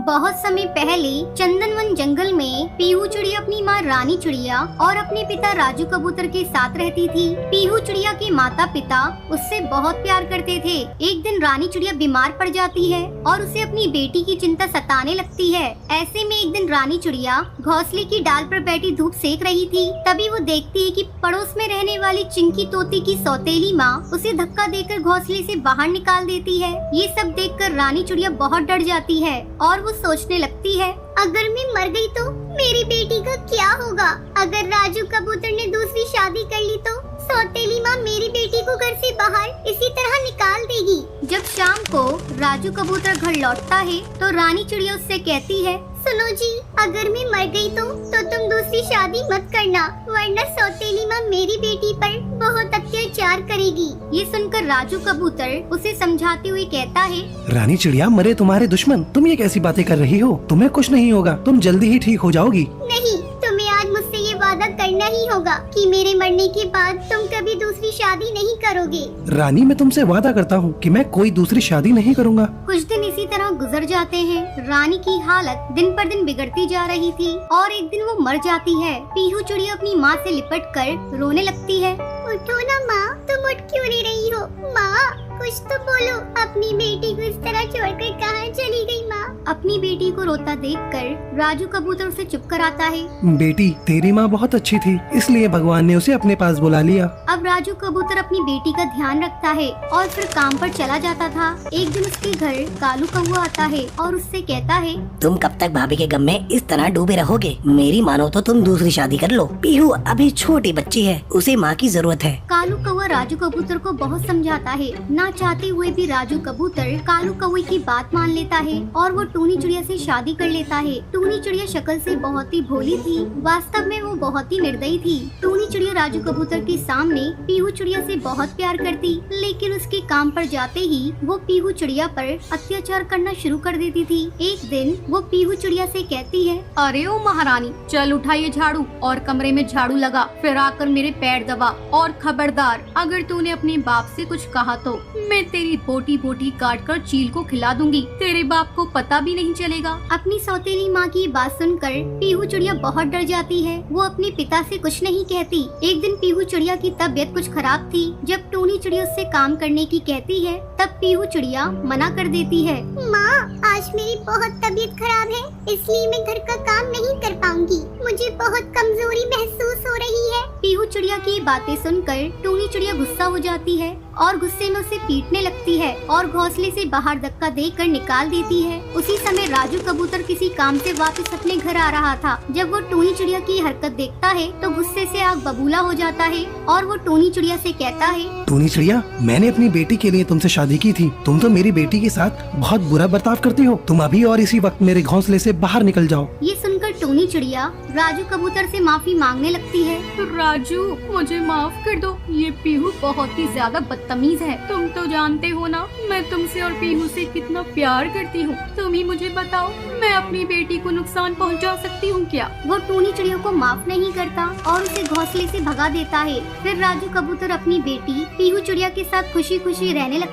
बहुत समय पहले चंदनवन जंगल में पीहू चिड़िया अपनी माँ रानी चिड़िया और अपने पिता राजू कबूतर के साथ रहती थी। पीहू चिड़िया के माता पिता उससे बहुत प्यार करते थे। एक दिन रानी चिड़िया बीमार पड़ जाती है और उसे अपनी बेटी की चिंता सताने लगती है। ऐसे में एक दिन रानी चिड़िया घोंसले की डाल पर बैठी धूप सेक रही थी। तभी वो देखती है कि पड़ोस में रहने वाली चिंकी तोते की सौतेली माँ उसे धक्का देकर घोंसले से बाहर निकाल देती है। ये सब देखकर रानी चिड़िया बहुत डर जाती है और वो सोचने लगती है, अगर मैं मर गई तो मेरी बेटी का क्या होगा? अगर राजू कबूतर ने दूसरी शादी कर ली तो सौतेली माँ मेरी बेटी को घर से बाहर इसी तरह निकाल देगी। जब शाम को राजू कबूतर घर लौटता है तो रानी चिड़िया उससे कहती है, सुनो जी, अगर मैं मर गई तो तुम दूसरी शादी मत करना, वरना सौतेली माँ मेरी बेटी पर बहुत अत्याचार करेगी। ये सुनकर राजू कबूतर उसे समझाते हुए कहता है, रानी चिड़िया, मरे तुम्हारे दुश्मन, तुम ये कैसी बातें कर रही हो? तुम्हें कुछ नहीं होगा, तुम जल्दी ही ठीक हो जाओगी। नहीं, तुम्हें आज मुझसे ये वादा करना ही होगा कि मेरे मरने के बाद तुम कभी दूसरी शादी नहीं करोगे। रानी, मैं तुमसे वादा करता हूँ कि मैं कोई दूसरी शादी नहीं करूँगा। कुछ दिन इसी तरह गुजर जाते हैं। रानी की हालत दिन पर दिन बिगड़ती जा रही थी और एक दिन वो मर जाती है। पीहू चिड़िया अपनी माँ से लिपट कर रोने लगती है। उठो ना माँ, तुम उठ क्यों रो रही हो? माँ, कुछ तो बोलो, अपनी बेटी को इस तरह छोड़कर कहाँ चली गई माँ? अपनी बेटी को रोता देखकर राजू कबूतर उसे चुप कराता है। बेटी, तेरी माँ बहुत अच्छी थी, इसलिए भगवान ने उसे अपने पास बुला लिया। अब राजू कबूतर अपनी बेटी का ध्यान रखता है और फिर काम पर चला जाता था। एक दिन उसके घर कालू कौआ आता है और उससे कहता है, तुम कब तक भाभी के गम में इस तरह डूबे रहोगे? मेरी मानो तो तुम दूसरी शादी कर लो। पीहू अभी छोटी बच्ची है, उसे माँ की जरूरत है। कालू कौआ राजू कबूतर को बहुत समझाता है। ना चाहते हुए भी राजू कबूतर कालू कौवे की बात मान लेता है और वो टूनी चिड़िया से शादी कर लेता है। टूनी चिड़िया शक्ल से बहुत ही भोली थी, वास्तव में वो बहुत ही निर्दयी थी। टूनी चिड़िया राजू कबूतर के सामने पीहू चिड़िया से बहुत प्यार करती, लेकिन उसके काम पर जाते ही वो पीहू चिड़िया पर अत्याचार करना शुरू कर देती थी। एक दिन वो पीहू चिड़िया से कहती है, अरे ओ महारानी, चल उठा ये झाड़ू और कमरे में झाड़ू लगा, फिर आकर मेरे पैर दबा। और खबरदार, अगर तूने अपने बाप से कुछ कहा तो मैं तेरी बोटी बोटी काट कर चील को खिला दूंगी। तेरे बाप को पता भी नहीं चलेगा। अपनी सौतेली माँ की बात सुनकर पीहू चिड़िया बहुत डर जाती है। वो अपने पिता से कुछ नहीं कहती। एक दिन पीहू चिड़िया की तबीयत कुछ खराब थी। जब टूनी चिड़िया उससे काम करने की कहती है तब पीहू चिड़िया मना कर देती है। माँ, आज मेरी बहुत तबीयत खराब है, इसलिए मैं घर का काम नहीं कर पाऊंगी। मुझे बहुत कमजोरी महसूस हो रही है। पीहू चिड़िया की बातें सुनकर टूनी चिड़िया गुस्सा हो जाती है और गुस्से में उसे पीटने लगती है और घोंसले से बाहर धक्का देकर निकाल देती है। उसी समय राजू कबूतर किसी काम से वापस अपने घर आ रहा था। जब वो टूनी चिड़िया की हरकत देखता है तो गुस्से से आग बबूला हो जाता है और वो टूनी चिड़िया से कहता है, टूनी चिड़िया, मैंने अपनी बेटी के लिए तुमसे शादी की थी। तुम तो मेरी बेटी के साथ बहुत बुरा बर्ताव करती हो। तुम अभी और इसी वक्त मेरे घोंसले से बाहर निकल जाओ। ये सुनकर टूनी चिड़िया राजू कबूतर से माफी मांगने लगती है। राजू, मुझे माफ कर दो, ये पीहू बहुत ही ज्यादा बदतमीज है। तुम तो जानते हो ना, मैं तुमसे और पीहू से कितना प्यार करती हूँ। तुम ही मुझे बताओ, मैं अपनी बेटी को नुकसान पहुँचा सकती हूँ क्या? वो टूनी चिड़िया को माफ नहीं करता और उसे घोंसले से भगा देता है। फिर राजू कबूतर अपनी बेटी पीहू चिड़िया के साथ खुशी खुशी रहने लगता